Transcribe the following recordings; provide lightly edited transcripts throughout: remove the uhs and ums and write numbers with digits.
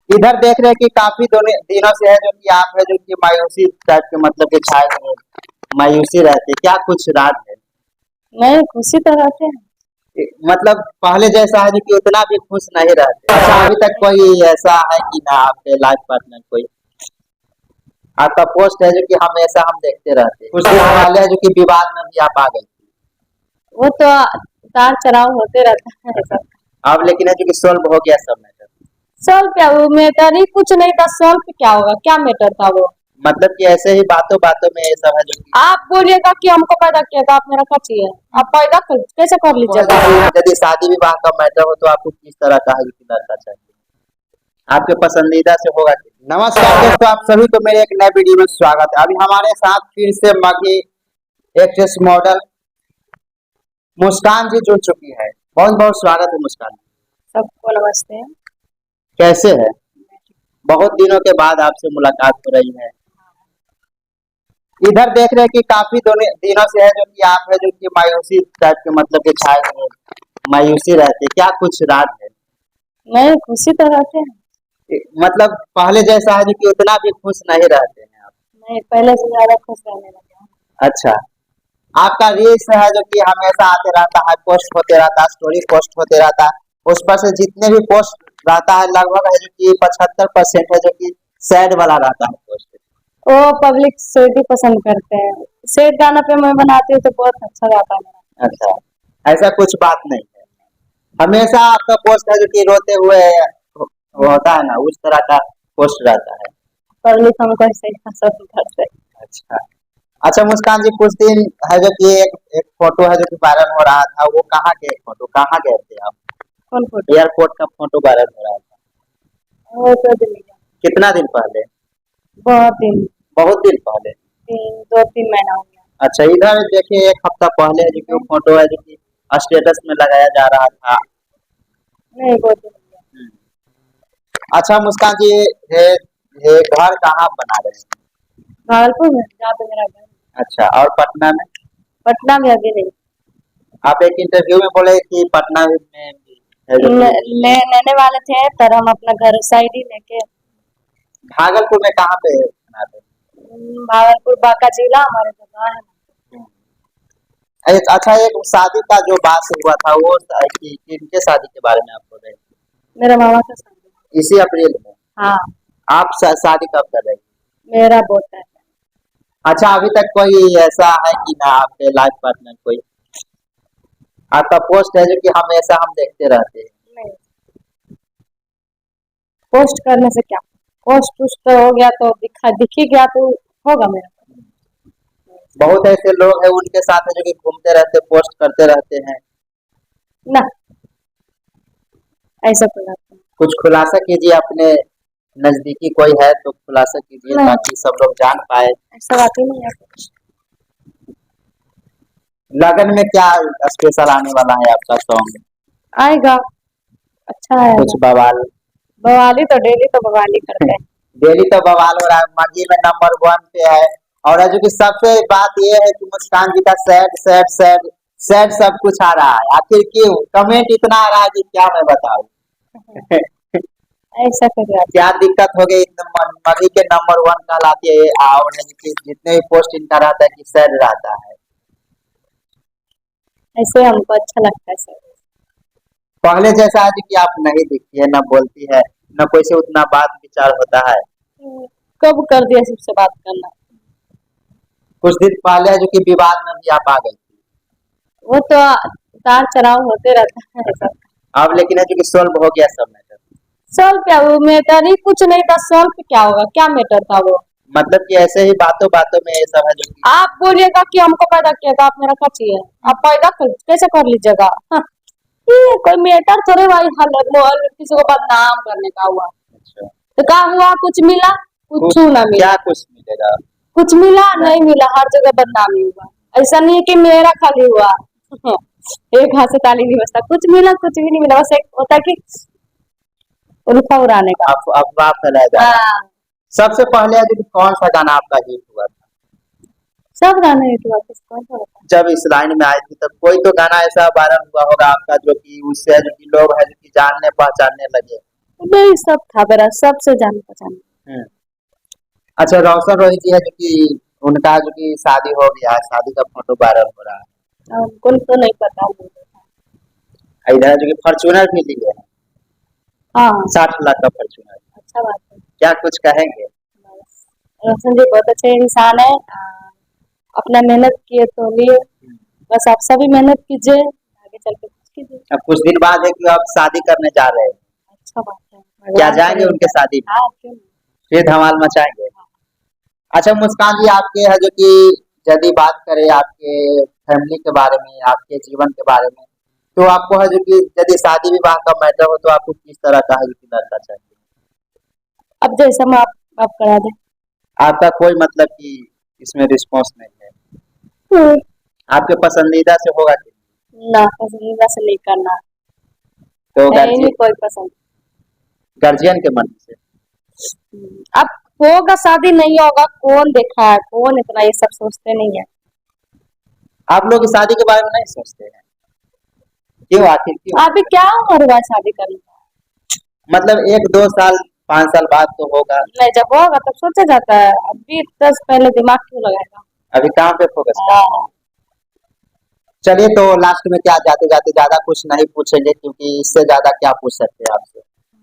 इधर देख रहे हैं कि काफी दिनों से है जो कि आप है जो कि मायूसी टाइप के मतलब के छाए हुए मायूसी रहती है, क्या कुछ राज है? नहीं, खुशी तो रहते हैं। मतलब पहले जैसा है जो कि उतना भी खुश नहीं रहते। अच्छा, अभी तक कोई ऐसा है कि ना आपके लाइफ पार्टनर कोई आपका पोस्ट है जो कि हमेशा हम देखते रहते हैं, कुछ दिन पहले है जो कि विवाद में भी आप आ गए थे। वो तो उतार चढ़ाव होते रहता है सब। अब लेकिन है जो कि सोल्व हो गया सब मैटर। सॉल्व क्या, वो मैटर ही कुछ नहीं था। सॉल्व क्या होगा, क्या मैटर था वो? मतलब कि ऐसे ही बातों बातों में ये सब है जो कि आप बोलिएगा कि हमको पैदा किया था, आप मेरा क्या चाहिए? आप पैदा कैसे कर लीजिएगा? यदि शादी विवाह का मैटर हो तो आपको किस तरह का है जो कि लड़का चाहिए, आपके पसंदीदा से होगा कि? नमस्कार दोस्तों, आप सभी को मेरे एक नए वीडियो में स्वागत है। अभी हमारे साथ फिर से मगी एक्ट्रेस मॉडल मुस्कान जी जुड़ चुकी है। बहुत बहुत स्वागत है मुस्कान जी। सबको नमस्ते। कैसे है? बहुत दिनों के बाद आपसे मुलाकात हो रही है। इधर देख रहे हैं कि काफी दिनों से है जो कि आप है जो कि मायूसी टाइप के मतलब के छाए हुए मायूसी रहती है, क्या कुछ राज है? नहीं, खुशी तो रहते हैं। मतलब पहले जैसा है जो कि उतना भी खुश नहीं रहते हैं आप। नहीं, पहले से ज्यादा खुश रहने लगे हैं। अच्छा, आपका रील्स है जो कि हमेशा आते रहता है, पोस्ट होते रहता है, स्टोरी पोस्ट होते रहता है। उस पर से जितने भी पोस्ट रहता है लगभग है जो कि 75% है जो कि सैड वाला रहता है पोस्ट। वो पब्लिक सैड ही पसंद करते हैं। सैड गाना पे मैं बनाती हूँ तो बहुत अच्छा गाता है मेरा। अच्छा, ऐसा कुछ बात नहीं है, हमेशा आपका पोस्ट है जो कि रोते हुए होता है ना, उस तरह का पोस्ट रहता है। पब्लिक हमको ऐसे ही पसंद करते हैं। अच्छा, अच्छा मुस्कान जी, कुछ दिन है जो कि एक फोटो है जो कि वायरल हो रहा था, वो कहाँ के फोटो, कहाँ गए थे आप? कौन फोटो? एयरपोर्ट का फोटो वायरल हो रहा था, वो तो दिल्ली का। कितना दिन पहले? बहुत दिन। बहुत दिन पहले। 2-3 महीना हो गया। अच्छा, इधर देखिए एक हफ्ता पहले जो कि वो फोटो है जो कि स्टेटस में लगाया जा रहा था। नहीं, बहुत दिन हो गया। अच्छा मुस्कान जी, ये घर कहाँ बना रहे हैं? भागलपुर में, जहाँ पे मेरा घर है। अच्छा, और पटना में? पटना में अभी नहीं। आप एक इंटरव्यू में बोले कि पटना में भी है जो कि लेने वाले थे, पर हम अपना घर साइड ही लेके भागलपुर में कहाँ पे बना रहे भागलपुर बांका जिला हमारे जगह है। हैं? अच्छा, एक शादी का जो बात हुआ था वो किनके शादी के बारे में आप बोल रहे हैं? मेरा मामा का शादी। इसी अप्रैल में? हाँ। आप शादी कब कर रहे हैं? मेरा बोलता है। अच्छा, अभी तक कोई ऐसा है कि ना आपके लाइफ पार्टनर कोई आपका पोस्ट है जो कि हमेशा हम देखते रहते हैं? नहीं, पोस्ट करने से क्या? पोस्ट उस्ट हो गया तो दिख ही गया तो होगा मेरा। बहुत ऐसे लोग हैं उनके साथ है जो कि घूमते रहते, पोस्ट करते रहते हैं। ना, ऐसा कोई बात नहीं। कुछ खुलासा कीजिए, अपने नजदीकी कोई है तो खुलासा कीजिए नहीं, ताकि सब लोग जान पाए। ऐसा बात ही नहीं है कुछ। लगन में क्या स्पेशल आने वाला है आपका सॉन्ग? आएगा, अच्छा है। कुछ बवाल? बवाली तो डेली तो बवाली करते हैं। डेली तो बवाल हो रहा है, मगी में नंबर 1 पे है। और है जो कि सबसे बात ये है कि मुस्कान जी का सैड सैड सैड सैड सब कुछ आ रहा है, आखिर क्यों कमेंट इतना आ रहा है कि क्या मैं बताऊं? ऐसा कोई बात क्या दिक्कत हो गई? मगी के नंबर 1 कहलाती है और है कि जितने भी पोस्ट इनका रहता है कि सैड रहता है। नहीं। ऐसे हमको अच्छा लगता है सर। पहले जैसा है कि आप नहीं दिखती है, ना बोलती है, ना कोई से उतना बात विचार होता है। कब कर दिया सबसे बात करना? कुछ दिन पहले है जो कि विवाद में भी आप आ गई थी। वो तो उतार चढ़ाव होते रहता है सब। अब लेकिन है जो कि सोल्व हो गया सब मैटर। सॉल्व क्या, वो मैटर ही कुछ नहीं था। सॉल्व क्या होगा, क्या मैटर था वो? मतलब कि ऐसे ही बातों बातों में ये सब है जो कि आप बोलिएगा कि हमको पैदा किया था, आप मेरा क्या चाहिए? आप पैदा कैसे कर लीजिएगा? हाँ, ये कोई मैटर थोड़े भाई। हल किसी को बदनाम करने का हुआ अच्छा, तो क्या हुआ? कुछ मिला? कुछ ना मिला। क्या कुछ मिलेगा? कुछ मिला नहीं मिला, हर जगह बदनामी हुआ। ऐसा नहीं है कि मेरा खाली हुआ। एक हाथ से ताली नहीं बजता। कुछ मिला, कुछ भी नहीं मिला। बस एक होता है कि उल्फा उड़ाने का। आप अफवाह फैलाया जा रहा है। हाँ, सबसे पहले है जो कि कौन सा गाना आपका हिट हुआ था? सब गाने हिट हुआ, किस कौन सा होता जब इस लाइन में आई थी तब कोई तो गाना ऐसा वायरल हुआ होगा आपका जो कि उससे है जो कि लोग है जो कि जानने पहचानने लगे। नहीं सब था मेरा, सबसे जान पहचान। हम्म। अच्छा, रोशन रोहित जी है जो कि उनका जो कि शादी हो गया है, शादी का फोटो वायरल हो रहा और उनको तो नहीं पता मुझे। है। इधर जो कि फॉर्च्यूनर भी लिए हैं, हाँ 60 लाख का फॉर्च्यूनर। अच्छा बात है। क्या कुछ कहेंगे? बस, रोशन जी बहुत अच्छे इंसान है। अपना मेहनत किए तो लिए, बस आप सभी मेहनत कीजिए, आगे चल के कुछ कीजिए। अब कुछ दिन बाद है कि आप शादी करने जा रहे हैं, अच्छा बात है। क्या भगवान जाएंगे करे। उनके शादी में? हाँ क्यों नहीं? फिर धमाल मचाएंगे। अच्छा मुस्कान जी, आपके है जो कि यदि बात करें आपके फैमिली के बारे में, आपके जीवन के बारे में, तो आपको है जो कि यदि शादी विवाह का मैटर हो तो आपको किस तरह का है जो कि लड़का चाहिए? अब जैसा आप करा दे। आपका कोई मतलब कि इसमें रिस्पॉन्स नहीं है, आपके पसंदीदा से होगा कि नहीं? ना पसंदीदा से नहीं करना तो है ही नहीं कोई पसंद। गार्जियन के मन से। अब होगा शादी नहीं होगा, कौन देखा है, कौन इतना ये सब सोचते नहीं है। आप लोग शादी के बारे में नहीं सोचते हैं, क्यों? आखिर क्यों? अभी क्या उम्र हुआ है शादी करने का? मतलब 1 2 साल 5 साल बाद तो होगा। नहीं जब होगा तब सोचा जाता है, अभी 10 पहले दिमाग क्यों लगाएगा। अभी काम पे फोकस कर। हाँ, चलिए, तो लास्ट में क्या जाते जाते ज्यादा कुछ नहीं पूछेंगे, क्योंकि इससे ज्यादा क्या पूछ सकते हैं आपसे।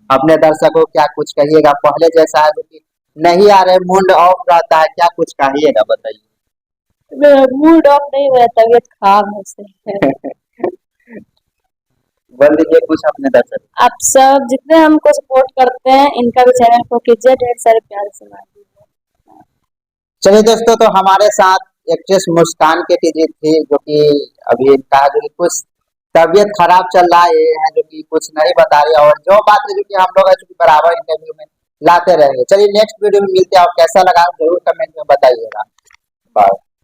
अपने दर्शकों को क्या कुछ कहिएगा? पहले जैसा है जो कि नहीं आ रहे, मूड ऑफ रहता है, क्या कुछ कहिएगा बताइए? मेरा मूड ऑफ नहीं हुआ, तबीयत खराब है इससे। बोल दीजिए कुछ अपने दर्शक। आप सब जितने हमको सपोर्ट करते हैं, इनका भी चैनल को कीजिए, ढेर सारे प्यार से मार दीजिए। चलिए दोस्तों, तो हमारे साथ एक्ट्रेस मुस्कान के टीजी थी, जो कि अभी इनका जो कि कुछ तबीयत खराब चल रहा है, ये है जो कि कुछ नहीं बता रही, और जो बात है जो कि हम लोग है जो कि बराबर इंटरव्यू में लाते रहेंगे। चलिए नेक्स्ट वीडियो में मिलते हैं, और कैसा लगा जरूर कमेंट में बताइए।